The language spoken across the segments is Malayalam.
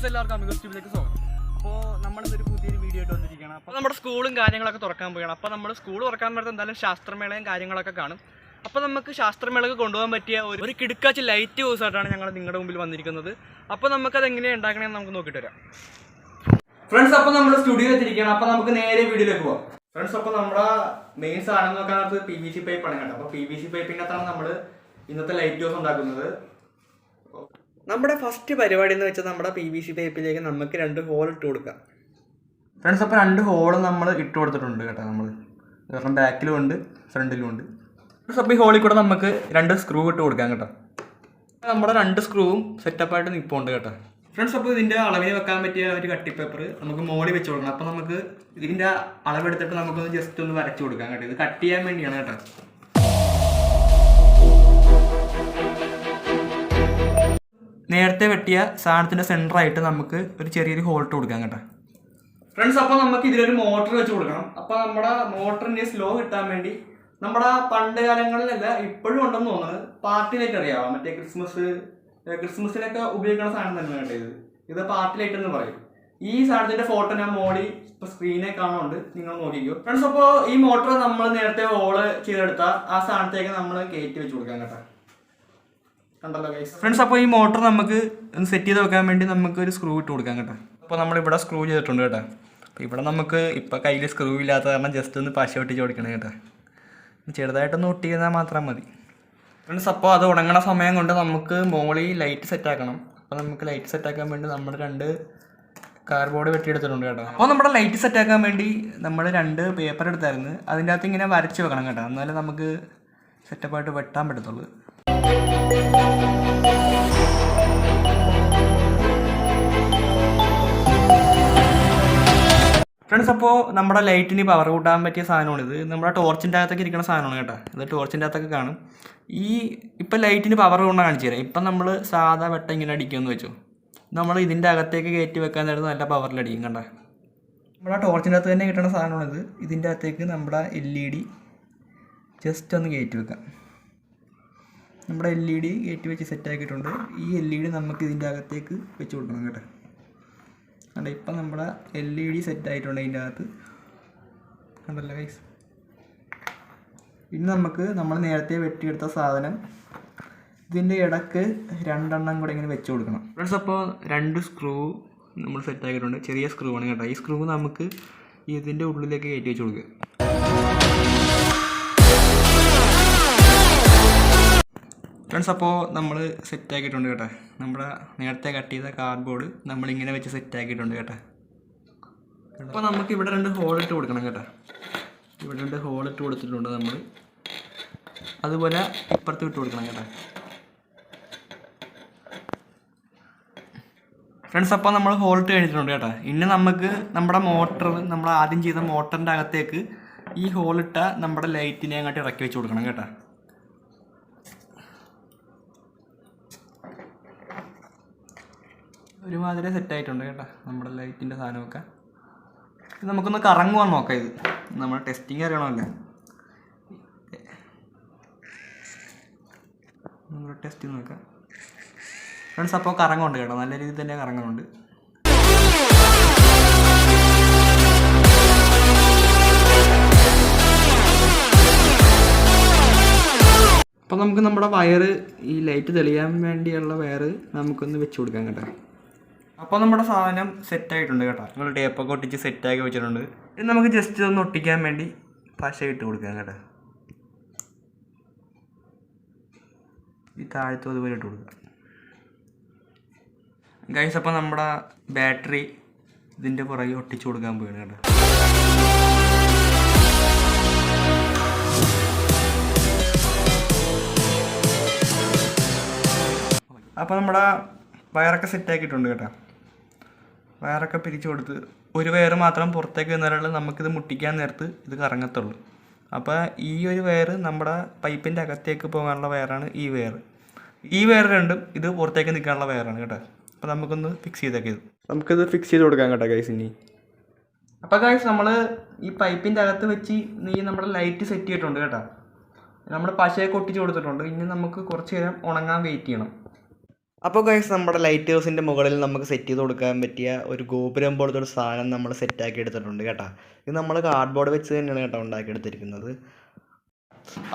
ഫ്രണ്ട്സ് എല്ലാവർക്കും അമിഗോസ് ടിവിയിലേക്ക് സ്വാഗതം. അപ്പോൾ നമ്മളിന്നൊരു പുതിയൊരു വീഡിയോ ആയിട്ട് വന്നിരിക്കുകയാണ്. അപ്പോൾ നമ്മുടെ സ്കൂളും കാര്യങ്ങളൊക്കെ തുറക്കാൻ പോവുകയാണ്. അപ്പോൾ നമ്മൾ സ്കൂൾ തുറക്കാൻ നേരത്തെ എന്തായാലും ശാസ്ത്രമേളയും കാര്യങ്ങളൊക്കെ കാണും. അപ്പോൾ നമുക്ക് ശാസ്ത്രമേളക്ക് കൊണ്ടുപോകാൻ പറ്റിയ ഒരു കിടുക്കാച്ച് ലൈറ്റ് ഹൗസ് ആയിട്ടാണ് ഞങ്ങൾ നിങ്ങളുടെ മുമ്പിൽ വന്നിരിക്കുന്നത്. അപ്പോൾ നമുക്കത് എങ്ങനെയാണ് ഉണ്ടാക്കണമെന്ന് നമുക്ക് നോക്കിയിട്ട് വരാം. ഫ്രണ്ട്സ്, അപ്പോൾ നമ്മൾ സ്റ്റുഡിയോ എത്തിയിരിക്കുകയാണ്. അപ്പോൾ നമുക്ക് നേരെ വീഡിയോയിലേക്ക് പോകാം. ഫ്രണ്ട്സ്, അപ്പോൾ നമ്മുടെ മെയിൻ സാധനം നോക്കാനകത്ത് PVC പൈപ്പാണ് കേട്ടോ. അപ്പോൾ PVC പൈപ്പിൻ്റെ അകത്താണ് നമ്മൾ ഇന്നത്തെ ലൈറ്റ് ഹൗസ് ഉണ്ടാക്കുന്നത്. നമ്മുടെ ഫസ്റ്റ് പരിപാടി എന്ന് വെച്ചാൽ നമ്മുടെ PVC പൈപ്പിലേക്ക് നമുക്ക് 2 ഹോൾ ഇട്ട് കൊടുക്കാം. ഫ്രണ്ട്സ്, അപ്പോൾ 2 ഹോൾ നമ്മൾ ഇട്ട് കൊടുത്തിട്ടുണ്ട് കേട്ടോ. നമ്മൾ കാരണം ബാക്കിലും ഉണ്ട് ഫ്രണ്ടിലും ഉണ്ട്. ഫ്രണ്ട്സ്, അപ്പോൾ ഈ ഹോളിൽ കൂടെ നമുക്ക് 2 സ്ക്രൂ ഇട്ട് കൊടുക്കാം കേട്ടോ. നമ്മുടെ 2 സ്ക്രൂവും സെറ്റപ്പായിട്ട് നിൽപ്പുണ്ട് കേട്ടോ. ഫ്രണ്ട്സ്, അപ്പോൾ ഇതിൻ്റെ അളവിന് വെക്കാൻ പറ്റിയ ഒരു കട്ടി പേപ്പർ നമുക്ക് മോളിൽ വെച്ച് കൊടുക്കണം. അപ്പോൾ നമുക്ക് ഇതിൻ്റെ അളവെടുത്തിട്ട് നമുക്കൊന്ന് ജസ്റ്റ് ഒന്ന് വരച്ച് കൊടുക്കാം കേട്ടോ. ഇത് കട്ട് ചെയ്യാൻ വേണ്ടിയാണ് കേട്ടോ. നേരത്തെ വെട്ടിയ സാധനത്തിൻ്റെ സെൻറ്ററായിട്ട് നമുക്ക് ഒരു ചെറിയൊരു ഹോൾ ഇട്ട് കൊടുക്കാം കേട്ടോ. ഫ്രണ്ട്സ്, അപ്പോൾ നമുക്ക് ഇതിലൊരു മോട്ടർ വെച്ച് കൊടുക്കണം. അപ്പോൾ നമ്മുടെ മോട്ടറിൻ്റെ സ്ലോ കിട്ടാൻ വേണ്ടി നമ്മുടെ പണ്ട് കാലങ്ങളിലല്ല ഇപ്പോഴും ഉണ്ടെന്ന് തോന്നുന്നത് പാർട്ടി ലൈറ്റ് അറിയാമോ? മറ്റേ ക്രിസ്മസിനൊക്കെ ഉപയോഗിക്കുന്ന സാധനം തന്നെ കേട്ടോ. ഇത് പാർട്ടി ലൈറ്റ് എന്ന് പറയും. ഈ സാധനത്തിൻ്റെ ഫോട്ടോ ഞാൻ മോഡി ഇപ്പോൾ സ്ക്രീനെ കാണുന്നുണ്ട്, നിങ്ങൾ നോക്കിക്കോ. ഫ്രണ്ട്സ്, അപ്പോൾ ഈ മോട്ടർ നമ്മൾ നേരത്തെ ഹോള് ചെയ്തെടുത്ത ആ സാധനത്തേക്ക് നമ്മൾ കയറ്റി വെച്ച് കൊടുക്കാം കേട്ടോ. കണ്ടല്ലോ ഗൈസ്. ഫ്രണ്ട്സ്, അപ്പോൾ ഈ മോട്ടർ നമുക്ക് ഒന്ന് സെറ്റ് ചെയ്ത് വെക്കാൻ വേണ്ടി നമുക്ക് ഒരു സ്ക്രൂ ഇട്ട് കൊടുക്കാം കേട്ടോ. അപ്പോൾ നമ്മളിവിടെ സ്ക്രൂ ചെയ്തിട്ടുണ്ട് കേട്ടോ. അപ്പോൾ ഇവിടെ നമുക്ക് ഇപ്പോൾ കയ്യിൽ സ്ക്രൂ ഇല്ലാത്ത കാരണം ജസ്റ്റ് ഒന്ന് പശ ഒട്ടിച്ച് കൊടുക്കണം കേട്ടോ. ചെറുതായിട്ടൊന്ന് ഒട്ടി ചെയ്താൽ മാത്രം മതി. ഫ്രണ്ട്സ്, അപ്പോൾ അത് ഉണങ്ങണ സമയം കൊണ്ട് നമുക്ക് മോളിൽ ലൈറ്റ് സെറ്റാക്കണം. അപ്പോൾ നമുക്ക് ലൈറ്റ് സെറ്റാക്കാൻ വേണ്ടി നമ്മൾ 2 കാർഡ്ബോർഡ് വെട്ടിയെടുത്തിട്ടുണ്ട് കേട്ടോ. അപ്പോൾ നമ്മുടെ ലൈറ്റ് സെറ്റാക്കാൻ വേണ്ടി നമ്മൾ 2 പേപ്പർ എടുത്തായിരുന്നു. അതിൻ്റെ അകത്ത് ഇങ്ങനെ വരച്ച് വെക്കണം കേട്ടോ. എന്നാലും നമുക്ക് സെറ്റപ്പായിട്ട് വെട്ടാൻ പറ്റത്തുള്ളൂ. ഫ്രണ്ട്സ്, അപ്പോൾ നമ്മുടെ ലൈറ്റിന് പവർ കൂട്ടാൻ പറ്റിയ സാധനമാണിത്. നമ്മുടെ ടോർച്ചിൻ്റെ അകത്തൊക്കെ ഇരിക്കുന്ന സാധനമാണ് കേട്ടോ. ഇത് ടോർച്ചിൻ്റെ അകത്തൊക്കെ കാണും. ഇപ്പം ലൈറ്റിന് പവർ കൊണ്ട് കാണിച്ചു തരാം. ഇപ്പം നമ്മൾ സാധാ വെട്ടം ഇങ്ങനെ അടിക്കുമെന്ന് വെച്ചു. നമ്മൾ ഇതിൻ്റെ അകത്തേക്ക് കയറ്റി വെക്കാൻ നേരത്ത് നല്ല പവറിലടിക്കും കണ്ട. നമ്മുടെ ടോർച്ചിൻ്റെ അകത്ത് തന്നെ കിട്ടുന്ന സാധനമാണിത്. ഇതിൻ്റെ അകത്തേക്ക് നമ്മുടെ LED ജസ്റ്റ് ഒന്ന് കയറ്റി വെക്കാം. നമ്മുടെ LED കയറ്റി വെച്ച് സെറ്റാക്കിയിട്ടുണ്ട്. ഈ LED നമുക്ക് ഇതിൻ്റെ അകത്തേക്ക് വെച്ച് കൊടുക്കണം കേട്ടോ. കണ്ട, ഇപ്പം നമ്മുടെ LED സെറ്റായിട്ടുണ്ട് ഇതിൻ്റെ അകത്ത്. കണ്ടല്ലോ ഗൈസ്. ഇനി നമുക്ക് നമ്മൾ നേരത്തെ വെട്ടിയെടുത്ത സാധനം ഇതിൻ്റെ ഇടക്ക് 2 എണ്ണം കൂടെ ഇങ്ങനെ വെച്ച് കൊടുക്കണം. ഫ്രണ്ട്സ്, അപ്പോൾ 2 സ്ക്രൂ നമ്മൾ സെറ്റാക്കിയിട്ടുണ്ട്. ചെറിയ സ്ക്രൂ ആണ് കേട്ടോ. ഈ സ്ക്രൂ നമുക്ക് ഇതിൻ്റെ ഉള്ളിലേക്ക് കയറ്റി വെച്ച് കൊടുക്കുക. ഫ്രണ്ട്സ്, അപ്പോൾ നമ്മൾ സെറ്റാക്കിയിട്ടുണ്ട് കേട്ടോ. നമ്മുടെ നേരത്തെ കട്ട് ചെയ്ത കാർഡ്ബോർഡ് നമ്മളിങ്ങനെ വെച്ച് സെറ്റാക്കിയിട്ടുണ്ട് കേട്ടോ. അപ്പോൾ നമുക്ക് ഇവിടെ 2 ഹോൾ ഇട്ട് കൊടുക്കണം കേട്ടോ. ഇവിടെ 2 ഹോൾ ഇട്ട് കൊടുത്തിട്ടുണ്ട് നമ്മൾ. അതുപോലെ ഇപ്പുറത്ത് ഇട്ട് കൊടുക്കണം കേട്ടോ. ഫ്രണ്ട്സ്, അപ്പോൾ നമ്മൾ ഹോൾ ഇട്ട് കഴിഞ്ഞിട്ടുണ്ട് കേട്ടോ. ഇനി നമുക്ക് നമ്മുടെ മോട്ടർ, നമ്മൾ ആദ്യം ചെയ്ത മോട്ടറിൻ്റെ അകത്തേക്ക് ഈ ഹോളിട്ട നമ്മുടെ ലൈറ്റിനെ അങ്ങോട്ട് ഇറക്കി വെച്ച് കൊടുക്കണം കേട്ടോ. ഒരുമാതിരി സെറ്റായിട്ടുണ്ട് കേട്ടോ നമ്മുടെ ലൈറ്റിൻ്റെ സാധനമൊക്കെ. ഇത് നമുക്കൊന്ന് കറങ്ങുവാൻ നോക്കാം. ഇത് നമ്മൾ ടെസ്റ്റിങ് അറിയണമല്ലോ. നമ്മൾ ടെസ്റ്റ് ചെയ്ത് നോക്കാം. ഫ്രണ്ട്സ്, അപ്പോൾ കറങ്ങുന്നുണ്ട് കേട്ടോ. നല്ല രീതിയിൽ തന്നെ കറങ്ങുന്നുണ്ട്. അപ്പോൾ നമുക്ക് നമ്മുടെ വയറ്, ഈ ലൈറ്റ് തെളിയാൻ വേണ്ടിയുള്ള വയറ് നമുക്കൊന്ന് വെച്ച് കൊടുക്കാം കേട്ടോ. അപ്പോൾ നമ്മുടെ സാധനം സെറ്റായിട്ടുണ്ട് കേട്ടോ. നമ്മൾ ടേപ്പൊക്കെ ഒട്ടിച്ച് സെറ്റാക്കി വെച്ചിട്ടുണ്ട്. ഇത് നമുക്ക് ജസ്റ്റ് ഒന്ന് ഒട്ടിക്കാൻ വേണ്ടി പശ ഇട്ട് കൊടുക്കാം കേട്ടോ. ഈ താഴത്തും അതുപോലെ ഇട്ട് കൊടുക്കാം ഗൈസ്. അപ്പോൾ നമ്മുടെ ബാറ്ററി ഇതിൻ്റെ പുറകെ ഒട്ടിച്ച് കൊടുക്കാൻ പോവുകയാണ് കേട്ടോ. അപ്പോൾ നമ്മുടെ വയറൊക്കെ സെറ്റാക്കിയിട്ടുണ്ട് കേട്ടോ. വയറൊക്കെ പിരിച്ചു കൊടുത്ത് ഒരു വയറ് മാത്രം പുറത്തേക്ക് നിന്നാലുള്ള നമുക്കിത് മുട്ടിക്കാൻ നേരത്ത് ഇത് കറങ്ങത്തുള്ളൂ. അപ്പോൾ ഈ ഒരു വയറ് നമ്മുടെ പൈപ്പിൻ്റെ അകത്തേക്ക് പോകാനുള്ള വയറാണ് ഈ വയറ്. ഈ വയറ് രണ്ടും ഇത് പുറത്തേക്ക് നിൽക്കാനുള്ള വയറാണ് കേട്ടോ. അപ്പോൾ നമുക്കൊന്ന് ഫിക്സ് ചെയ്തേക്കിത്. നമുക്കിത് ഫിക്സ് ചെയ്ത് കൊടുക്കാം കേട്ടോ ഗൈസ്. ഇനി അപ്പോൾ ഗൈസ്, നമ്മൾ ഈ പൈപ്പിൻ്റെ അകത്ത് വെച്ച് നമ്മുടെ ലൈറ്റ് സെറ്റ് ചെയ്തിട്ടുണ്ട് കേട്ടോ. നമ്മൾ പശയൊക്കെ ഒട്ടിച്ച് കൊടുത്തിട്ടുണ്ട്. ഇനി നമുക്ക് കുറച്ച് നേരം ഉണങ്ങാൻ വെയിറ്റ് ചെയ്യണം. അപ്പോൾ ഗൈസ് നമ്മുടെ ലൈറ്റ് ഹൗസിൻ്റെ മുകളിൽ നമുക്ക് സെറ്റ് ചെയ്ത് കൊടുക്കാൻ പറ്റിയ ഒരു ഗോപുരം പോലത്തെ ഒരു സാധനം നമ്മൾ സെറ്റാക്കി എടുത്തിട്ടുണ്ട് കേട്ടോ. ഇത് നമ്മൾ കാർഡ്ബോർഡ് വെച്ച് തന്നെയാണ് കേട്ടോ ഉണ്ടാക്കിയെടുത്തിരിക്കുന്നത്.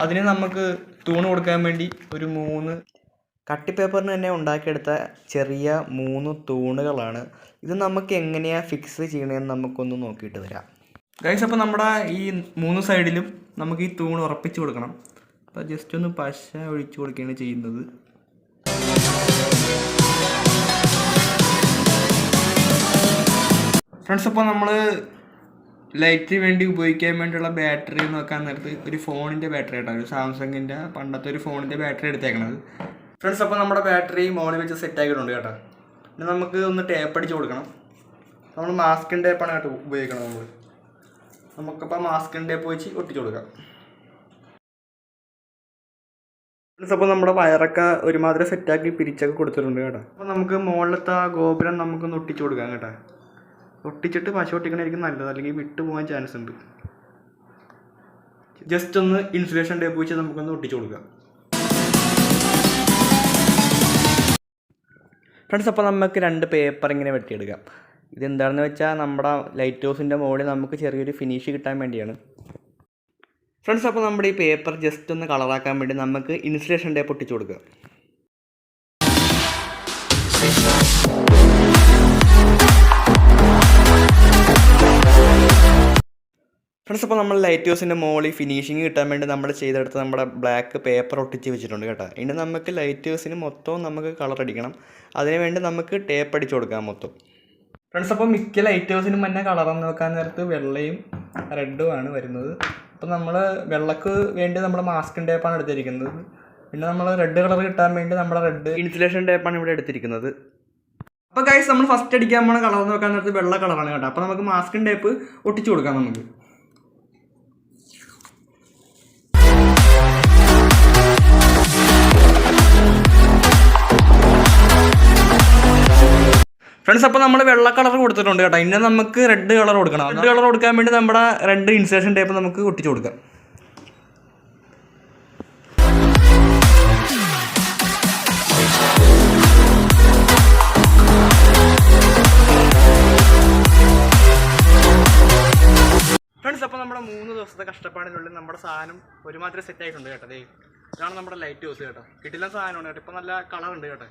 അതിന് നമുക്ക് തൂണ് കൊടുക്കാൻ വേണ്ടി ഒരു 3 കട്ടിപ്പേപ്പറിന് തന്നെ ഉണ്ടാക്കിയെടുത്ത ചെറിയ 3 തൂണുകളാണ്. ഇത് നമുക്ക് എങ്ങനെയാണ് ഫിക്സ് ചെയ്യണമെന്ന് നമുക്കൊന്ന് നോക്കിയിട്ട് വരാം ഗൈസ്. അപ്പോൾ നമ്മുടെ ഈ 3 സൈഡിലും നമുക്ക് ഈ തൂണ് ഉറപ്പിച്ച് കൊടുക്കണം. അപ്പോൾ ജസ്റ്റ് ഒന്ന് പശ ഒഴിച്ച് കൊടുക്കുകയാണ് ചെയ്യുന്നത്. ഫ്രണ്ട്സ്, അപ്പോൾ നമ്മൾ ലൈറ്റിന് വേണ്ടി ഉപയോഗിക്കാൻ വേണ്ടിയുള്ള ബാറ്ററി നോക്കാൻ നേരത്ത് ഒരു ഫോണിൻ്റെ ബാറ്ററി ആയിട്ടാണ്, ഒരു സാംസങ്ങിൻ്റെ പണ്ടത്തെ ഒരു ഫോണിൻ്റെ ബാറ്ററി എടുത്തേക്കണത്. ഫ്രണ്ട്സ്, അപ്പോൾ നമ്മുടെ ബാറ്ററി മോളിൽ വെച്ച് സെറ്റ് ആക്കിയിട്ടുണ്ട് കേട്ടോ. പിന്നെ നമുക്ക് ഒന്ന് ടേപ്പ് അടിച്ച് കൊടുക്കണം. നമ്മൾ മാസ്കിൻ ടേപ്പാണ് കേട്ടോ ഉപയോഗിക്കണം. നമുക്കപ്പോൾ മാസ്കിൻ ടേപ്പ് വെച്ച് ഒട്ടിച്ച് കൊടുക്കാം. ഫ്രണ്ട്സ്, അപ്പോൾ നമ്മുടെ വയറൊക്കെ ഒരുമാതിരി സെറ്റാക്കി പിരിച്ചൊക്കെ കൊടുത്തിട്ടുണ്ട് കേട്ടോ. അപ്പോൾ നമുക്ക് മുകളിലത്തെ ആ ഗോപുരം നമുക്കൊന്ന് ഒട്ടിച്ച് കൊടുക്കാം കേട്ടോ. ഒട്ടിച്ചിട്ട് പശ ഒട്ടിക്കണമായിരിക്കും നല്ലത്, അല്ലെങ്കിൽ വിട്ടു പോകാൻ ചാൻസ് ഉണ്ട്. ജസ്റ്റ് ഒന്ന് ഇൻസുലേഷൻ ടേപ്പ് വെച്ച് നമുക്കൊന്ന് ഒട്ടിച്ച് കൊടുക്കാം. ഫ്രണ്ട്സ്, അപ്പോൾ നമുക്ക് 2 പേപ്പർ ഇങ്ങനെ വെട്ടിയെടുക്കാം. ഇതെന്താണെന്ന് വെച്ചാൽ നമ്മുടെ ലൈറ്റ് ഹൗസിൻ്റെ മുകളിൽ നമുക്ക് ചെറിയൊരു ഫിനിഷ് കിട്ടാൻ വേണ്ടിയാണ്. ഫ്രണ്ട്സ്, അപ്പോൾ നമ്മുടെ ഈ പേപ്പർ ജസ്റ്റ് ഒന്ന് കളറാക്കാൻ വേണ്ടി നമുക്ക് ഇൻസുലേഷൻ ടേപ്പ് ഒട്ടിച്ച് കൊടുക്കുക. ഫ്രണ്ട്സ്, അപ്പോൾ നമ്മൾ ലൈറ്റ് ഹൗസിൻ്റെ മുകളിൽ ഫിനിഷിങ് കിട്ടാൻ വേണ്ടി നമ്മൾ ചെയ്തെടുത്ത് നമ്മുടെ ബ്ലാക്ക് പേപ്പർ ഒട്ടിച്ച് വെച്ചിട്ടുണ്ട് കേട്ടോ. ഇനി നമുക്ക് ലൈറ്റ് ഹൗസിന് മൊത്തവും നമുക്ക് കളർ അടിക്കണം. അതിനുവേണ്ടി നമുക്ക് ടേപ്പ് അടിച്ച് കൊടുക്കാം മൊത്തം. ഫ്രണ്ട്സ്, അപ്പോൾ മിക്ക ലൈറ്റ് ഹൗസിനും തന്നെ കളറെന്ന് നോക്കാൻ നേരത്ത് വെള്ളയും റെഡുമാണ് വരുന്നത്. അപ്പോൾ നമ്മൾ വെള്ളക്ക് വേണ്ടി നമ്മൾ മാസ്കിൻ ടേപ്പാണ് എടുത്തിരിക്കുന്നത്. പിന്നെ നമ്മൾ റെഡ് കളർ കിട്ടാൻ വേണ്ടി നമ്മുടെ റെഡ് ഇൻസുലേഷൻ ടേപ്പാണ് ഇവിടെ എടുത്തിരിക്കുന്നത്. അപ്പോൾ ഗൈസ്, നമ്മൾ ഫസ്റ്റ് അടിക്കാൻ പോണ കളർ നോക്കാൻ നേരത്ത് വെള്ള കളറാണ് കേട്ടോ. അപ്പോൾ നമുക്ക് മാസ്കിൻ ടേപ്പ് ഒട്ടിച്ച് കൊടുക്കാം നമുക്ക്. ഫ്രണ്ട്സ്, അപ്പോൾ നമ്മൾ വെള്ള കളർ കൊടുത്തിട്ടുണ്ട് കേട്ടോ. ഇനി നമുക്ക് റെഡ് കളർ കൊടുക്കണം. റെഡ് കളർ കൊടുക്കാൻ വേണ്ടി നമ്മുടെ റെഡ് ഇൻസുലേഷൻ ടേപ്പ് നമുക്ക് ഒട്ടിച്ച് കൊടുക്കാം. ഫ്രണ്ട്സ്, അപ്പോൾ നമ്മുടെ 3 ദിവസത്തെ കഷ്ടപ്പാടിനുള്ളിൽ നമ്മുടെ സാധനം ഒരുമാതിരി സെറ്റ് ആയിട്ടുണ്ട് കേട്ടോ. ഇതാണ് നമ്മുടെ ലൈറ്റ് ഹൗസ് കേട്ടോ. കിട്ടില്ല സാധനമാണ് കേട്ടോ. ഇപ്പോൾ നല്ല കളർ ഉണ്ട് കേട്ടോ.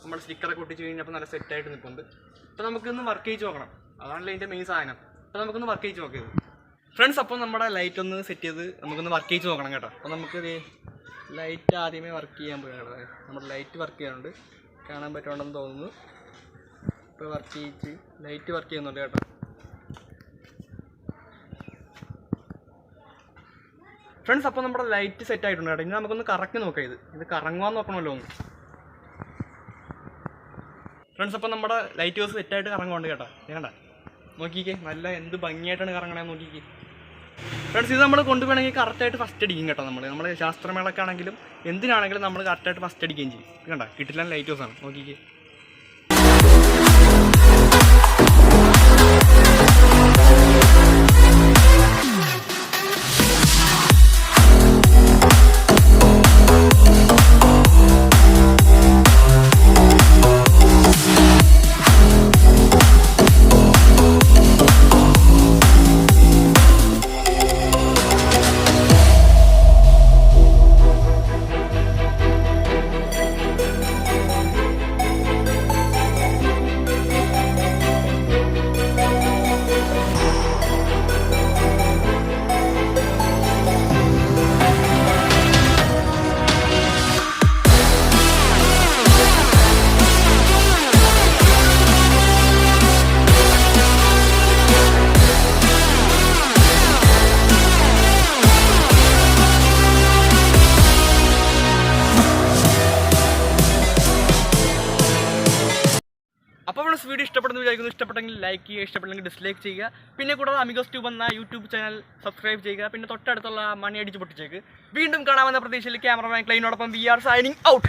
നമ്മൾ സ്റ്റിക്കറൊക്കെ ഒട്ടിച്ച് കഴിഞ്ഞപ്പോൾ നല്ല സെറ്റായിട്ട് നിൽപ്പുണ്ട്. അപ്പോൾ നമുക്കൊന്ന് വർക്ക് ചെയ്ത് നോക്കണം. അതാണല്ലോ ഇതിൻ്റെ മെയിൻ സാധനം. അപ്പോൾ നമുക്കൊന്ന് വർക്ക് ചെയ്ത് നോക്കിയത് ഫ്രണ്ട്സ്. അപ്പോൾ നമ്മുടെ ലൈറ്റ് ഒന്ന് സെറ്റ് ചെയ്ത് നമുക്കൊന്ന് വർക്ക് ചെയ്ത് നോക്കണം കേട്ടോ. അപ്പോൾ നമുക്ക് ലൈറ്റ് ആദ്യമേ വർക്ക് ചെയ്യാൻ പോയാണ്. നമ്മുടെ ലൈറ്റ് വർക്ക് ചെയ്യാനുണ്ട്, കാണാൻ പറ്റുന്നുണ്ടെന്ന് തോന്നുന്നു. ഇപ്പോൾ വർക്ക് ചെയ്യിച്ച് ലൈറ്റ് വർക്ക് ചെയ്യുന്നുണ്ട് കേട്ടോ. ഫ്രണ്ട്സ്, അപ്പോൾ നമ്മുടെ ലൈറ്റ് സെറ്റ് ആയിട്ടുണ്ട് കേട്ടോ. ഇനി നമുക്കൊന്ന് കറക്കി നോക്കാം. ഇത് കറങ്ങുവാൻ നോക്കണമല്ലോ ഒന്ന്. ഫ്രണ്ട്സ്, അപ്പോൾ നമ്മുടെ ലൈറ്റ് ഹൗസ് സെറ്റായിട്ട് കറങ്ങുന്നുണ്ട് കേട്ടോ. വേണ്ട നോക്കിക്കേ, നല്ല എന്ത് ഭംഗിയായിട്ടാണ് കറങ്ങണേന്ന് നോക്കിക്കേ. ഫ്രണ്ട്സ്, ഇത് നമ്മൾ കൊണ്ടുപോകണമെങ്കിൽ കറക്റ്റായിട്ട് ഫസ്റ്റ് അടിക്കും കേട്ടോ. നമ്മൾ ശാസ്ത്രമേളക്കാണെങ്കിലും എന്തിനാണെങ്കിലും നമ്മൾ കറക്റ്റായിട്ട് ഫസ്റ്റ് അടിക്കുകയും ചെയ്യും. കണ്ട കിട്ടില്ല ലൈറ്റ് ഹൗസാണ് നോക്കിക്കേ. അപ്പോൾ ഫ്രണ്ട്സ്, വീഡിയോ ഇഷ്ടപ്പെടുന്ന വിചാരിക്കുന്നു. ഇഷ്ടപ്പെട്ടെങ്കിൽ ലൈക്ക് ചെയ്യുക, ഇഷ്ടപ്പെട്ടെങ്കിൽ ഡിസ്ലൈക്ക് ചെയ്യുക. പിന്നെ കൂടാതെ അമിഗോസ് ട്യൂബ് എന്ന യൂട്യൂബ് ചാനൽ സബ്സ്ക്രൈബ് ചെയ്യുക. പിന്നെ തൊട്ടടുത്തുള്ള മണി അടിച്ച് പൊട്ടിച്ചേക്ക്. വീണ്ടും കാണാമെന്ന പ്രതീക്ഷയിൽ ക്യാമറമാൻ ക്ലൈനോടൊപ്പം വി ആർ സൈനിങ് ഔട്ട്.